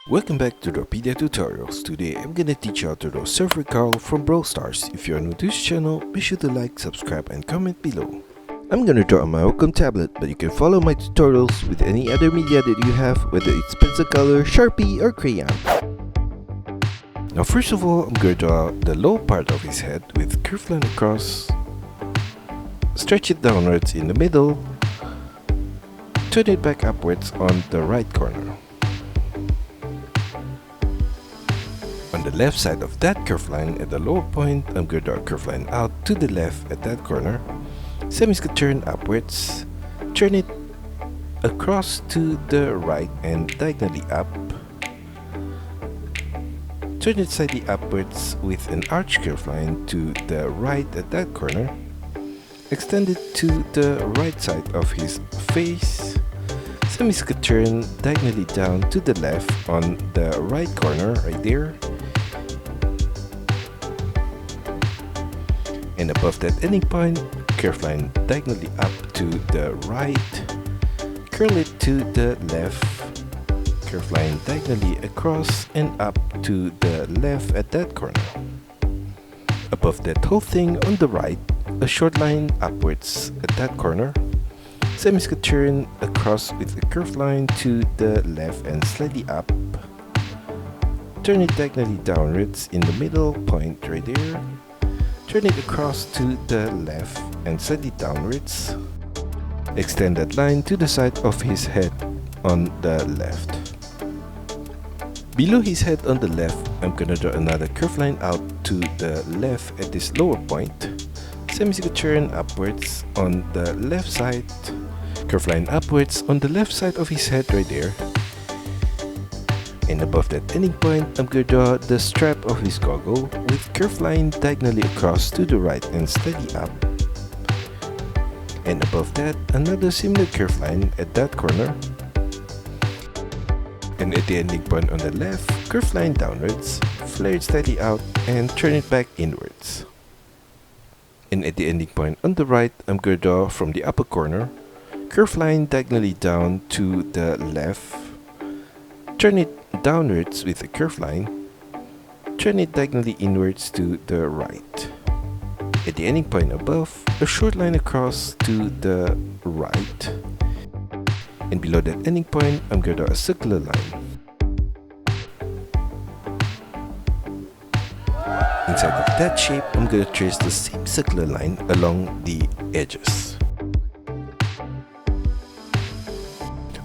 Welcome back to DRAWPEDIA tutorials. Today I'm gonna teach you how to draw Surfer Carl from Brawl Stars. If you are new to this channel, be sure to like, subscribe and comment below. I'm gonna draw on my Wacom tablet, but you can follow my tutorials with any other media that you have, whether it's pencil color, Sharpie or crayon. Now first of all, I'm gonna draw the low part of his head with curved line across, stretch it downwards in the middle, turn it back upwards on the right corner. On the left side of that curved line at the lower point, I'm going to draw a curved line out to the left at that corner. Semi-scoot turn upwards, turn it across to the right and diagonally up. Turn it slightly upwards with an arch curved line to the right at that corner. Extend it to the right side of his face. Semi-scoot turn diagonally down to the left on the right corner right there. And above that ending point, curved line diagonally up to the right, curl it to the left, curved line diagonally across and up to the left at that corner. Above that whole thing on the right, a short line upwards at that corner, semi-scoot turn across with a curved line to the left and slightly up, turn it diagonally downwards in the middle point right there. Turn it across to the left and slightly downwards. Extend that line to the side of his head on the left. Below his head on the left, I'm gonna draw another curved line out to the left at this lower point. Semi-scoot turn upwards on the left side. Curved line upwards on the left side of his head right there. And above that ending point, I'm going to draw the strap of his goggle with curved line diagonally across to the right and slightly up. And above that, another similar curved line at that corner. And at the ending point on the left, curved line downwards, flare it slightly out and turn it back inwards. And at the ending point on the right, I'm going to draw from the upper corner, curved line diagonally down to the left, turn it downwards with a curved line, turn it diagonally inwards to the right. At the ending point above, a short line across to the right. And below that ending point, I'm going to draw a circular line. Inside of that shape, I'm going to trace the same circular line along the edges.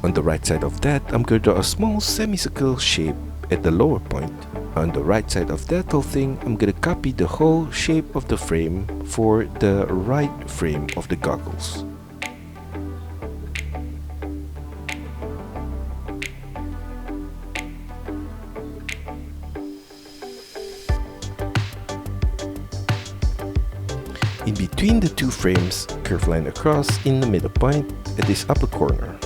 On the right side of that, I'm going to draw a small semicircle shape at the lower point. On the right side of that whole thing, I'm going to copy the whole shape of the frame for the right frame of the goggles. In between the two frames, curved line across in the middle point at this upper corner.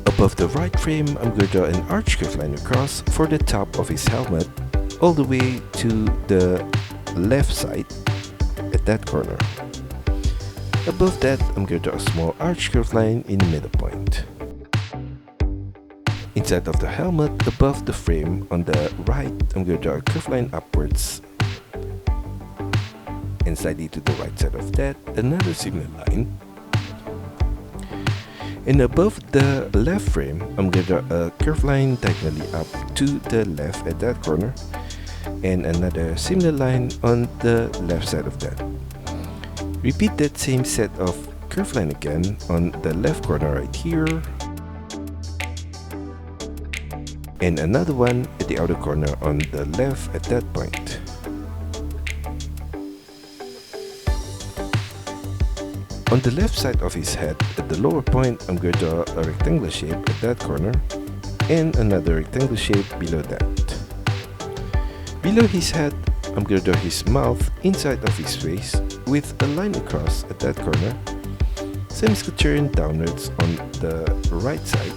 Above the right frame, I'm going to draw an arch curved line across for the top of his helmet all the way to the left side at that corner. Above that, I'm going to draw a small arch curved line in the middle point. Inside of the helmet, above the frame on the right, I'm going to draw a curved line upwards. And slightly to the right side of that, another similar line. And above the left frame, I'm going to draw a curved line diagonally up to the left at that corner and another similar line on the left side of that. Repeat that same set of curved line again on the left corner right here and another one at the outer corner on the left at that point. On the left side of his head, at the lower point, I'm going to draw a rectangular shape at that corner and another rectangular shape below that. Below his head, I'm going to draw his mouth inside of his face with a line across at that corner, semi-scoot turn downwards on the right side,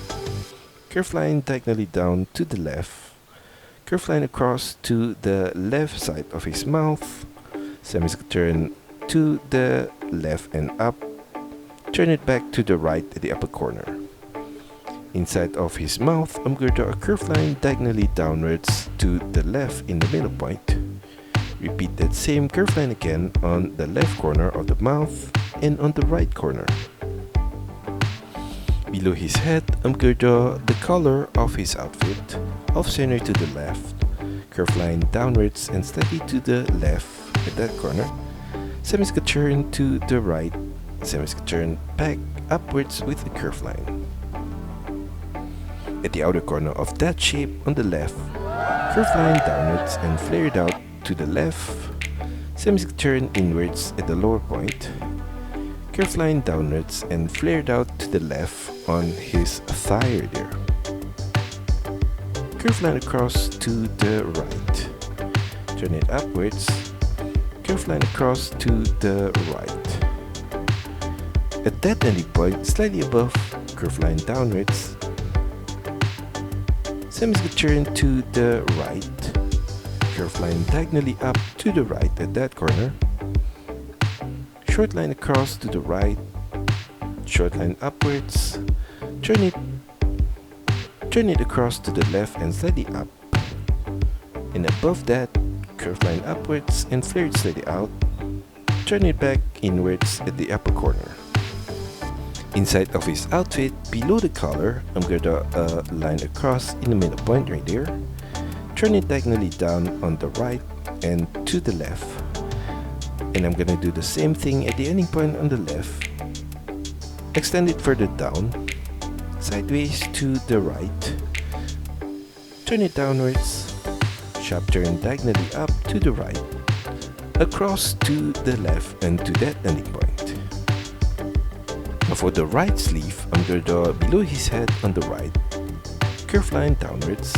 curved line diagonally down to the left, curved line across to the left side of his mouth, semi-scoot turn to the left and up, turn it back to the right at the upper corner. Inside of his mouth, I'm going to draw a curved line diagonally downwards to the left in the middle point. Repeat that same curved line again on the left corner of the mouth and on the right corner. Below his head, I'm going to draw the color of his outfit, off center to the left, curved line downwards and slightly to the left at that corner, semicircle turn to the right, semicircle turn back upwards with a curved line. At the outer corner of that shape on the left, curved line downwards and flare it out to the left, semicircle turn inwards at the lower point, curved line downwards and flared out to the left on his thigh there. Curved line across to the right, turn it upwards, curved line across to the right. At that ending point, slightly above, curved line downwards, semicircle turn to the right, curved line diagonally up to the right at that corner, short line across to the right, short line upwards, turn it across to the left and slightly up, and above that, curved line upwards and flare it slightly out, turn it back inwards at the upper corner. Inside of his outfit, below the collar, I'm going to draw a line across in the middle point right there, turn it diagonally down on the right and to the left. And I'm gonna do the same thing at the ending point on the left. Extend it further down, sideways to the right. Turn it downwards, sharp turn diagonally up to the right, across to the left and to that ending point. Now for the right sleeve, I'm gonna draw below his head on the right, curved line downwards,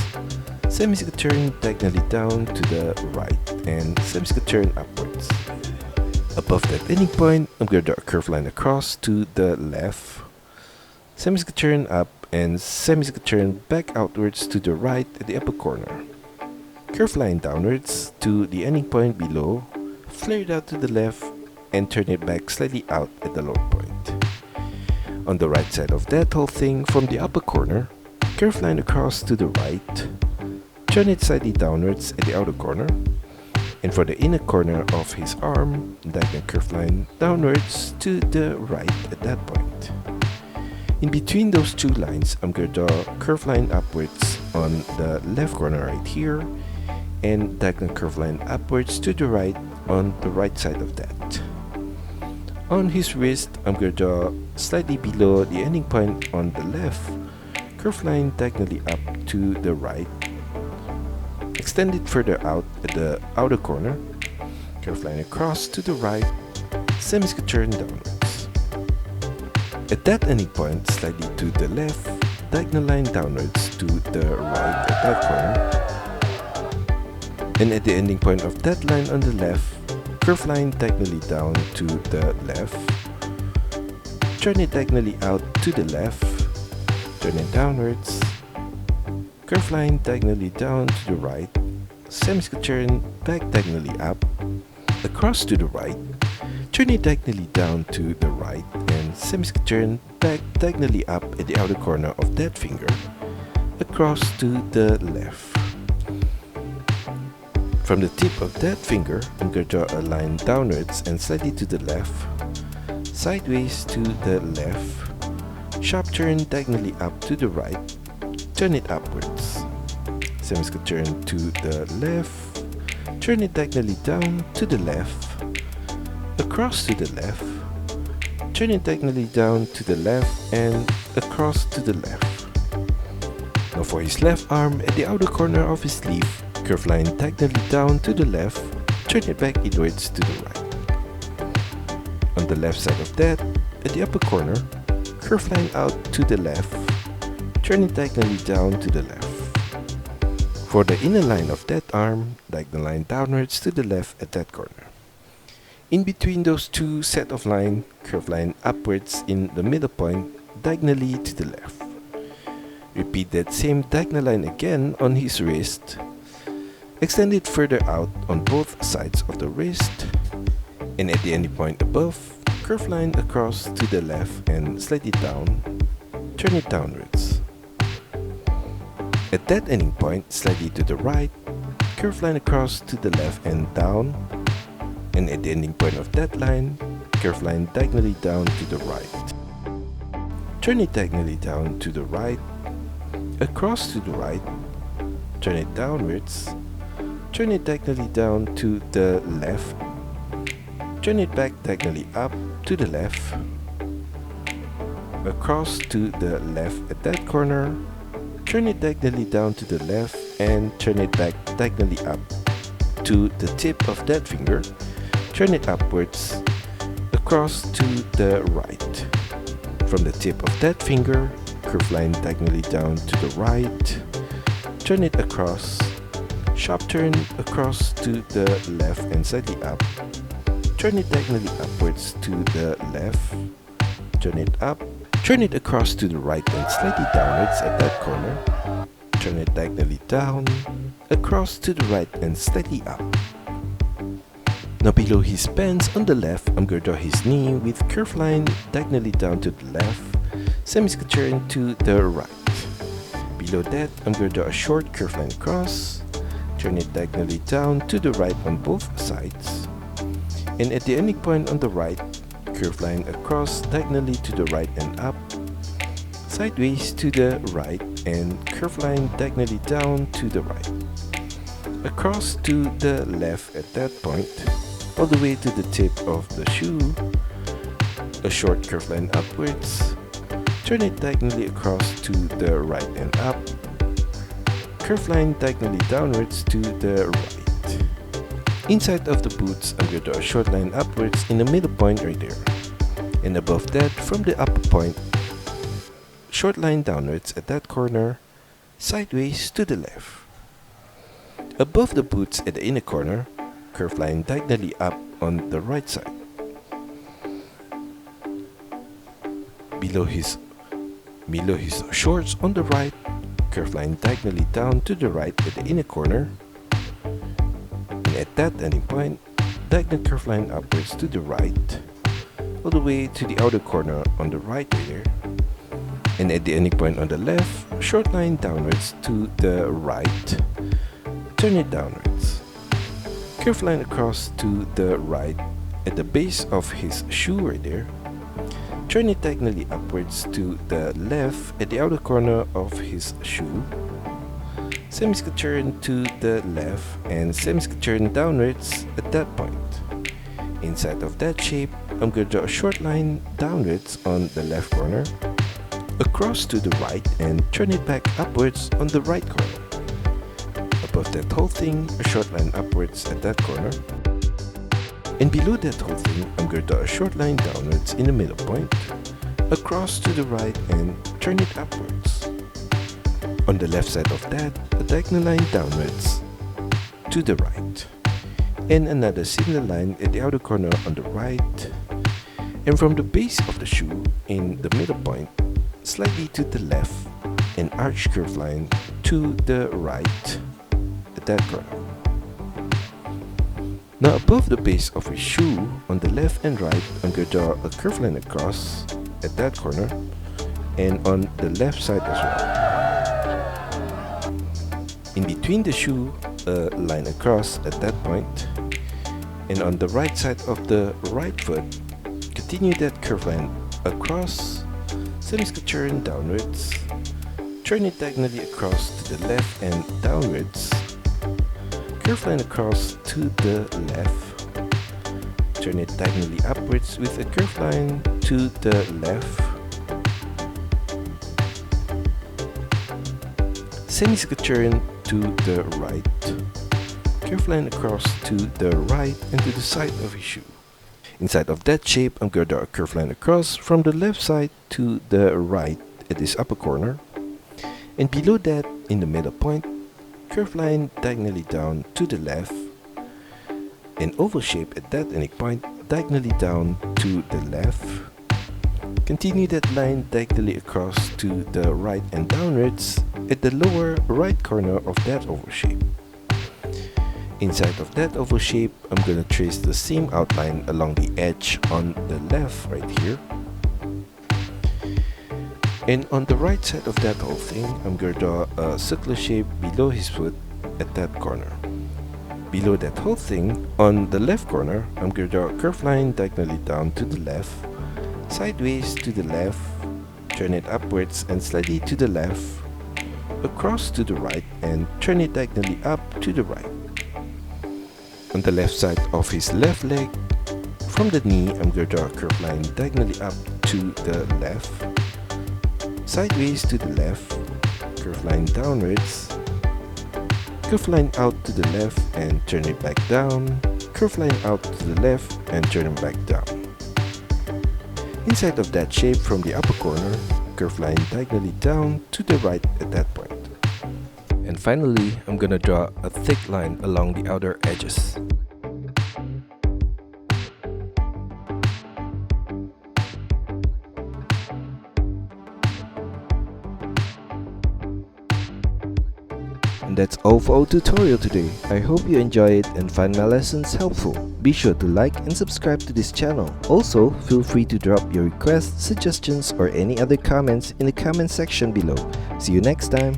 semicircle turn diagonally down to the right and semicircle turn upwards. Above that ending point, I'm going to draw a curved line across to the left, semicircle turn up and semicircle turn back outwards to the right at the upper corner. Curved line downwards to the ending point below, flare it out to the left and turn it back slightly out at the lower point. On the right side of that whole thing, from the upper corner, curved line across to the right, turn it slightly downwards at the outer corner, and for the inner corner of his arm, diagonal curved line downwards to the right at that point. In between those two lines, I'm going to draw a curved line upwards on the left corner right here, and diagonal curved line upwards to the right on the right side of that. On his wrist, I'm going to draw slightly below the ending point on the left, curved line diagonally up to the right, extend it further out at the outer corner, curved line across to the right, semicircle turn downwards. At that ending point, slightly to the left, diagonal line downwards to the right at that corner, and at the ending point of that line on the left, curved line diagonally down to the left, turn it diagonally out to the left, turn it downwards, curved line diagonally down to the right, semicircle turn back diagonally up, across to the right, turn it diagonally down to the right and semicircle turn back diagonally up at the outer corner of that finger, across to the left. From the tip of that finger, I'm going to draw a line downwards and slightly to the left, sideways to the left, sharp turn diagonally up to the right, turn it upwards, semicircle turn to the left, turn it diagonally down to the left, across to the left, turn it diagonally down to the left and across to the left. Now for his left arm, at the outer corner of his sleeve, curved line diagonally down to the left, turn it back inwards to the right. On the left side of that, at the upper corner, curved line out to the left, turn it diagonally down to the left. For the inner line of that arm, diagonal line downwards to the left at that corner. In between those two set of line, curved line upwards in the middle point, diagonally to the left. Repeat that same diagonal line again on his wrist. Extend it further out on both sides of the wrist, and at the ending point above, curved line across to the left and slide it down, turn it downwards. At that ending point, slightly to the right, curve line across to the left and down, and at the ending point of that line, curve line diagonally down to the right. Turn it diagonally down to the right, across to the right, turn it downwards, turn it diagonally down to the left, turn it back diagonally up to the left, across to the left at that corner, turn it diagonally down to the left and turn it back diagonally up to the tip of that finger, turn it upwards, across to the right. From the tip of that finger, curve line diagonally down to the right, turn it across, sharp turn across to the left and slightly up, turn it diagonally upwards to the left, turn it up, turn it across to the right and slightly downwards at that corner, turn it diagonally down, across to the right and slightly up. Now below his pants on the left, I'm going to draw his knee with curve line diagonally down to the left, semi-turn to the right. Below that, I'm going to draw a short curve line across, turn it diagonally down to the right on both sides, and at the ending point on the right, curve line across diagonally to the right and up, sideways to the right, and curve line diagonally down to the right, across to the left at that point, all the way to the tip of the shoe, a short curve line upwards, turn it diagonally across to the right and up, curve line diagonally downwards to the right. Inside of the boots, I'm going to draw a short line upwards in the middle point right there. And above that, from the upper point, short line downwards at that corner, sideways to the left. Above the boots at the inner corner, curve line diagonally up on the right side. Below his shorts on the right, curve line diagonally down to the right at the inner corner. And at that ending point, diagonal curve line upwards to the right, all the way to the outer corner on the right there. And at the ending point on the left, short line downwards to the right, turn it downwards. Curve line across to the right at the base of his shoe right there. Turn it diagonally upwards to the left at the outer corner of his shoe. Semi-turn to the left and semi-turn downwards at that point. Inside of that shape, I'm going to draw a short line downwards on the left corner, across to the right and turn it back upwards on the right corner. Above that whole thing, a short line upwards at that corner. And below that whole thing, I'm going to draw a short line downwards in the middle point, across to the right and turn it upwards. On the left side of that, a diagonal line downwards to the right. And another similar line at the outer corner on the right. And from the base of the shoe, in the middle point, slightly to the left, an arch curve line to the right at that corner. Now above the base of his shoe, on the left and right, I'm going to draw a curve line across at that corner and on the left side as well. In between the shoe, a line across at that point, and on the right side of the right foot, continue that curve line across, semi-turn downwards, turn it diagonally across to the left and downwards, curve line across to the left, turn it diagonally upwards with a curve line to the left, semi-turn to the right, curve line across to the right and to the side of his shoe. Inside of that shape, I'm going to draw a curve line across from the left side to the right at this upper corner. And below that, in the middle point, curve line diagonally down to the left, an oval shape at that ending point, diagonally down to the left. Continue that line diagonally across to the right and downwards at the lower right corner of that oval shape. Inside of that oval shape, I'm going to trace the same outline along the edge on the left right here. And on the right side of that whole thing, I'm going to draw a circular shape below his foot at that corner. Below that whole thing, on the left corner, I'm going to draw a curved line diagonally down to the left, sideways to the left, turn it upwards and slightly to the left, across to the right, and turn it diagonally up to the right. On the left side of his left leg, from the knee, I'm going to draw a curved line diagonally up to the left, sideways to the left, curved line downwards, curved line out to the left and turn it back down, curved line out to the left and turn it back down. Inside of that shape from the upper corner, curved line diagonally down to the right at that point. And finally, I'm gonna draw a thick line along the outer edges. And that's all for our tutorial today. I hope you enjoy it and find my lessons helpful. Be sure to like and subscribe to this channel. Also, feel free to drop your requests, suggestions, or any other comments in the comment section below. See you next time!